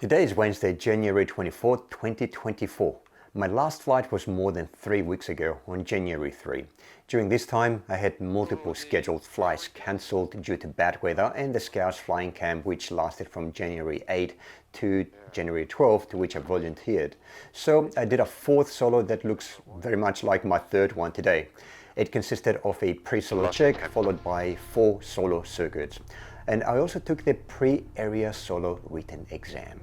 Today is Wednesday, January 24th, 2024. My last flight was more than 3 weeks ago on January 3. During this time, I had multiple scheduled flights cancelled due to bad weather and the Scouts flying camp which lasted from January 8 to January 12, to which I volunteered. So I did a fourth solo that looks very much like my third one today. It consisted of a pre-solo check followed by 4 solo circuits. And I also took the pre-area solo written exam.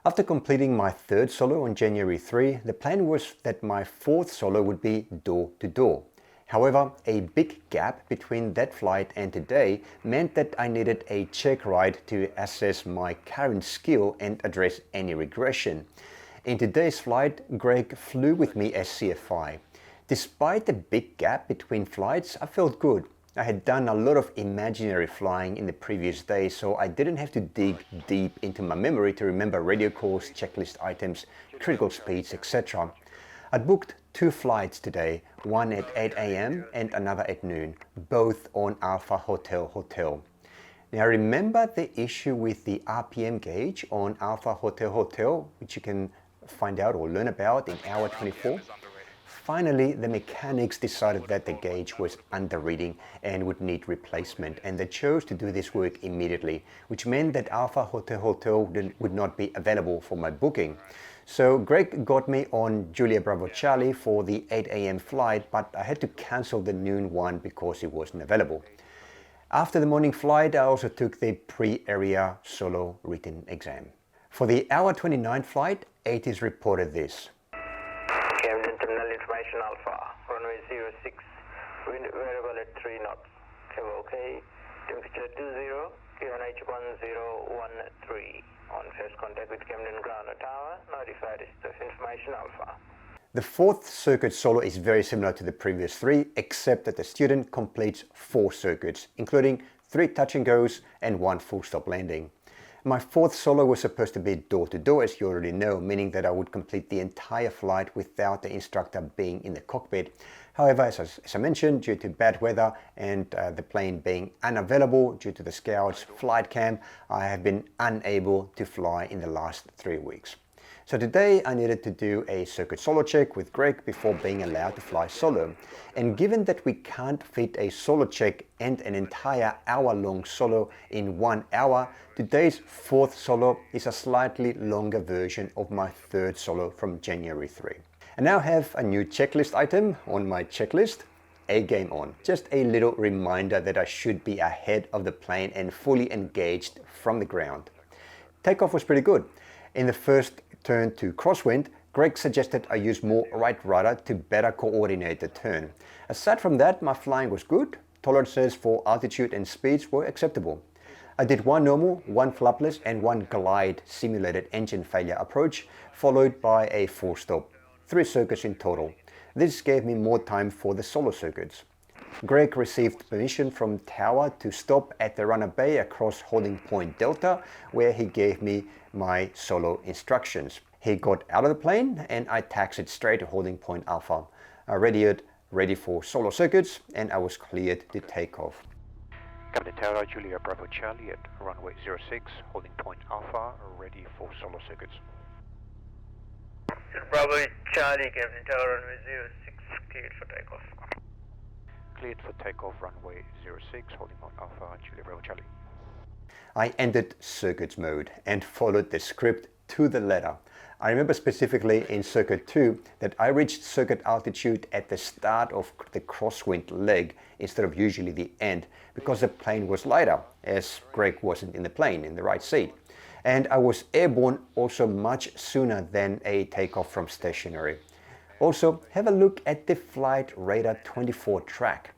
After completing my third solo on January 3, the plan was that my fourth solo would be door-to-door. However, a big gap between that flight and today meant that I needed a check ride to assess my current skill and address any regression. In today's flight, Greg flew with me as CFI. Despite the big gap between flights, I felt good. I had done a lot of imaginary flying in the previous day, so I didn't have to dig deep into my memory to remember radio calls, checklist items, critical speeds, etc. I'd booked 2 flights today, one at 8 a.m. and another at noon, both on Alpha Hotel. Now remember the issue with the RPM gauge on Alpha Hotel, which you can find out or learn about in hour 24? Finally, the mechanics decided that the gauge was under reading and would need replacement, and they chose to do this work immediately, which meant that Alpha Hotel would not be available for my booking. So Greg got me on Julia Bravo Charlie for the 8 a.m. flight, but I had to cancel the noon one because it wasn't available. After the morning flight, I also took the pre-area solo written exam. For the hour 29 flight, ATIS reported this. Camden Information Alpha, runway 06, wind variable at 3 knots, okay, temperature 20, QNH 1013, on first contact with Camden Ground Tower, notified of Information Alpha. The fourth circuit solo is very similar to the previous 3, except that the student completes 4 circuits, including 3 touch and goes and 1 full stop landing. My fourth solo was supposed to be door-to-door, as you already know, meaning that I would complete the entire flight without the instructor being in the cockpit. However, as I mentioned, due to bad weather and the plane being unavailable due to the Scouts flight camp, I have been unable to fly in the last 3 weeks. So today I needed to do a circuit solo check with Greg before being allowed to fly solo. And given that we can't fit a solo check and an entire hour-long solo in 1 hour, today's fourth solo is a slightly longer version of my third solo from January 3. I now have a new checklist item on my checklist, A game on. Just a little reminder that I should be ahead of the plane and fully engaged from the ground. Takeoff was pretty good. In the first turn to crosswind, Greg suggested I use more right rudder to better coordinate the turn. Aside from that, my flying was good. Tolerances for altitude and speeds were acceptable. I did 1 normal, 1 flapless and 1 glide simulated engine failure approach, followed by a full stop. 3 circuits in total. This gave me more time for the solo circuits. Greg received permission from tower to stop at the runner bay across holding point Delta, where he gave me my solo instructions. He got out of the plane and I taxied straight to holding point Alpha. I radioed ready for solo circuits and I was cleared to take off. Camden Tower, Julia Bravo Charlie at runway 06, holding point Alpha, ready for solo circuits. Bravo Charlie, Camden Tower, runway 06, cleared for takeoff. Cleared for takeoff, runway 06, holding point Alpha, Julia Bravo Charlie. I entered circuits mode and followed the script to the letter. I remember specifically in circuit 2 that I reached circuit altitude at the start of the crosswind leg instead of usually the end, because the plane was lighter, as Greg wasn't in the plane, in the right seat. And I was airborne also much sooner than a takeoff from stationary. Also, have a look at the Flight Radar 24 track.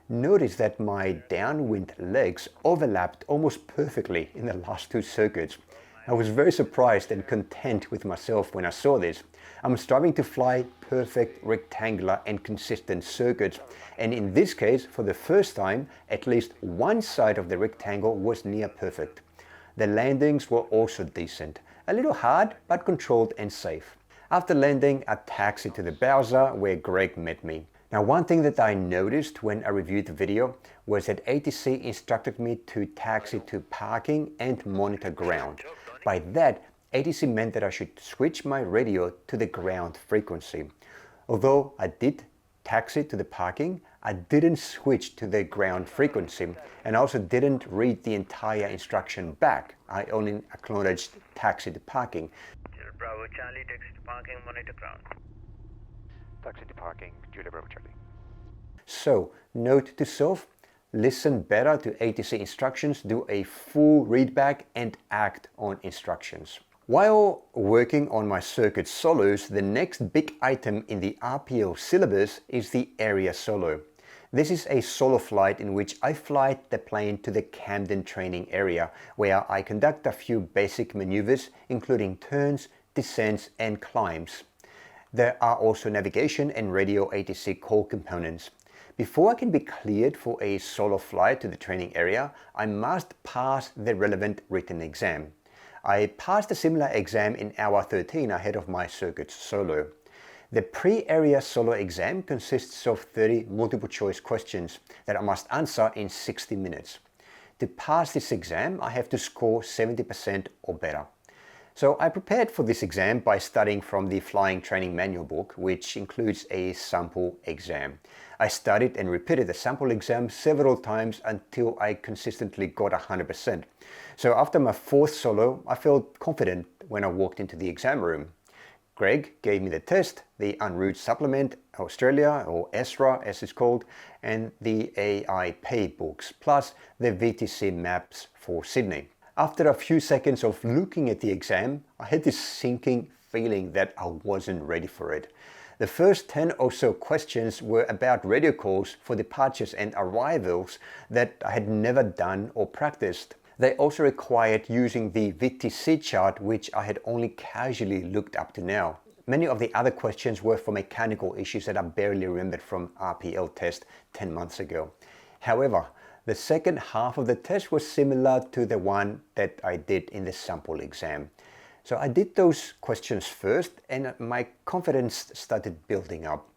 Notice that my downwind legs overlapped almost perfectly in the last 2 circuits. I was very surprised and content with myself when I saw this. I'm striving to fly perfect rectangular and consistent circuits, and in this case, for the first time, at least one side of the rectangle was near perfect. The landings were also decent, a little hard but controlled and safe. After landing, I taxied to the Bowser where Greg met me. Now, one thing that I noticed when I reviewed the video was that ATC instructed me to taxi to parking and monitor ground. By that, ATC meant that I should switch my radio to the ground frequency. Although I did taxi to the parking, I didn't switch to the ground frequency, and I also didn't read the entire instruction back. I only acknowledged taxi to parking. Bravo Charlie, taxi to parking, monitor ground. Taxi to parking, Julia Bravo Charlie. So, note to self, listen better to ATC instructions, do a full readback and act on instructions. While working on my circuit solos, the next big item in the RPL syllabus is the area solo. This is a solo flight in which I fly the plane to the Camden training area, where I conduct a few basic maneuvers, including turns, descents and climbs. There are also navigation and radio ATC call components. Before I can be cleared for a solo flight to the training area, I must pass the relevant written exam. I passed a similar exam in hour 13 ahead of my circuit solo. The pre-area solo exam consists of 30 multiple choice questions that I must answer in 60 minutes. To pass this exam, I have to score 70% or better. So I prepared for this exam by studying from the Flying Training Manual book, which includes a sample exam. I studied and repeated the sample exam several times until I consistently got 100%. So after my fourth solo, I felt confident when I walked into the exam room. Greg gave me the test, the En Route Supplement Australia, or ESRA as it's called, and the AIP books, plus the VTC maps for Sydney. After a few seconds of looking at the exam, I had this sinking feeling that I wasn't ready for it. The first 10 or so questions were about radio calls for departures and arrivals that I had never done or practiced. They also required using the VTC chart, which I had only casually looked up to now. Many of the other questions were for mechanical issues that I barely remembered from RPL test 10 months ago. However, the second half of the test was similar to the one that I did in the sample exam. So I did those questions first and my confidence started building up.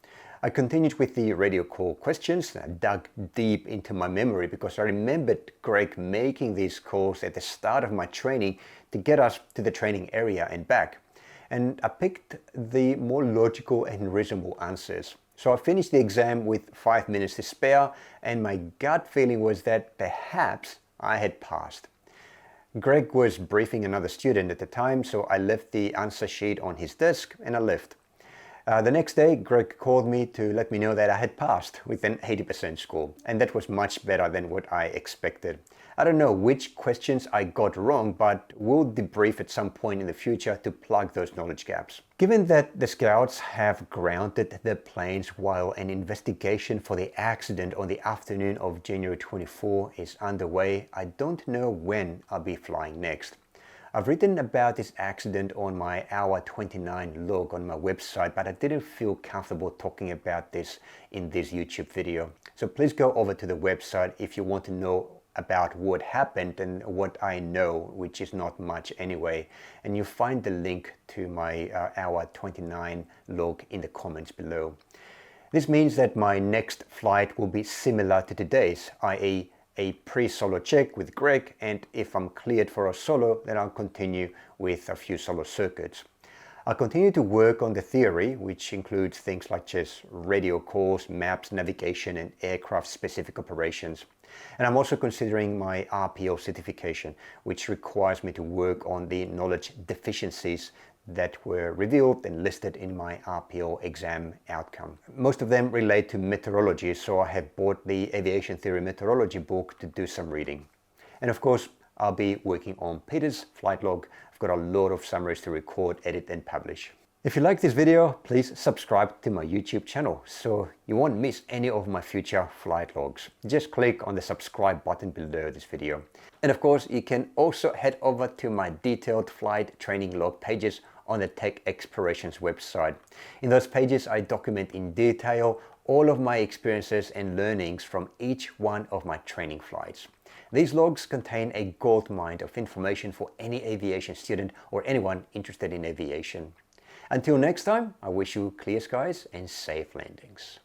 I continued with the radio call questions. I dug deep into my memory because I remembered Greg making these calls at the start of my training to get us to the training area and back. And I picked the more logical and reasonable answers. So I finished the exam with 5 minutes to spare, and my gut feeling was that perhaps I had passed. Greg was briefing another student at the time, so I left the answer sheet on his desk and I left. The next day, Greg called me to let me know that I had passed with an 80% score, and that was much better than what I expected. I don't know which questions I got wrong, but we'll debrief at some point in the future to plug those knowledge gaps. Given that the Scouts have grounded the planes while an investigation for the accident on the afternoon of January 24 is underway, I don't know when I'll be flying next. I've written about this accident on my hour 29 log on my website, but I didn't feel comfortable talking about this in this YouTube video. So please go over to the website if you want to know about what happened and what I know, which is not much anyway. And you'll find the link to my hour 29 log in the comments below. This means that my next flight will be similar to today's, i.e. a pre-solo check with Greg, and if I'm cleared for a solo, then I'll continue with a few solo circuits. I'll continue to work on the theory, which includes things like just radio calls, maps, navigation, and aircraft-specific operations. And I'm also considering my RPL certification, which requires me to work on the knowledge deficiencies that were revealed and listed in my RPL exam outcome. Most of them relate to meteorology, so I have bought the Aviation Theory Meteorology book to do some reading. And of course, I'll be working on Peter's flight log. I've got a lot of summaries to record, edit and publish. If you like this video, please subscribe to my YouTube channel so you won't miss any of my future flight logs. Just click on the subscribe button below this video. And of course, you can also head over to my detailed flight training log pages on the Tech Explorations website. In those pages, I document in detail all of my experiences and learnings from each one of my training flights. These logs contain a goldmine of information for any aviation student or anyone interested in aviation. Until next time, I wish you clear skies and safe landings.